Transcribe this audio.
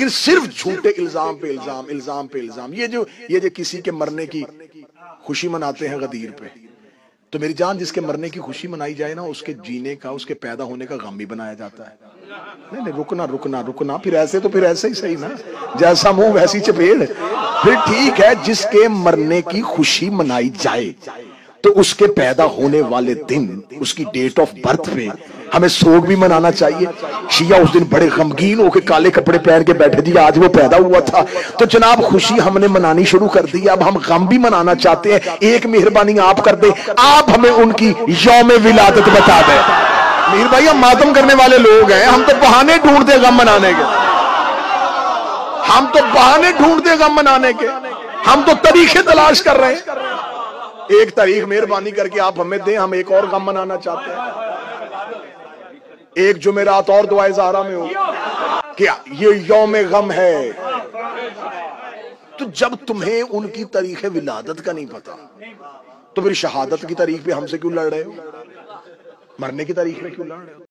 لیکن صرف جھوٹے الزام پہ الزام، الزام پہ الزام. یہ جو کسی کے مرنے کی خوشی مناتے ہیں غدیر پہ، تو میری جان جس کے مرنے کی خوشی منائی جائے نا، اس کے جینے کا، اس کے پیدا ہونے کا غم بھی بنایا جاتا ہے. نہیں رکنا پھر ایسے ہی صحیح نا، جیسا منہ ویسی چپیڑ. پھر ٹھیک ہے، جس کے مرنے کی خوشی منائی جائے تو اس کے پیدا ہونے والے دن، اس کی ڈیٹ آف برتھ پہ ہمیں سوگ بھی منانا چاہیے. شیعہ اس دن بڑے غمگین ہو کے کالے کپڑے پہن کے بیٹھے تھے، آج وہ پیدا ہوا تھا. تو جناب خوشی ہم نے منانی شروع کر دی، اب ہم غم بھی منانا چاہتے ہیں. ایک مہربانی آپ کر دیں، آپ ہمیں ان کی یوم ولادت بتا دیں. میر بھائی ہم ماتم کرنے والے لوگ ہیں، ہم تو بہانے ڈھونڈتے غم منانے کے، ہم تو بہانے ڈھونڈتے غم منانے کے، ہم تو طریقے تلاش کر رہے ہیں. ایک تاریخ مہربانی کر کے آپ ہمیں دیں، ہم ایک اور غم منانا چاہتے ہیں. ایک جمعرات اور دعائے زہرا میں ہو کہ یہ یوم غم ہے. تو جب تمہیں ان کی تاریخ ولادت کا نہیں پتا تو پھر شہادت کی تاریخ پہ ہم سے کیوں لڑ رہے ہو؟ مرنے کی تاریخ پہ کیوں لڑ رہے ہو؟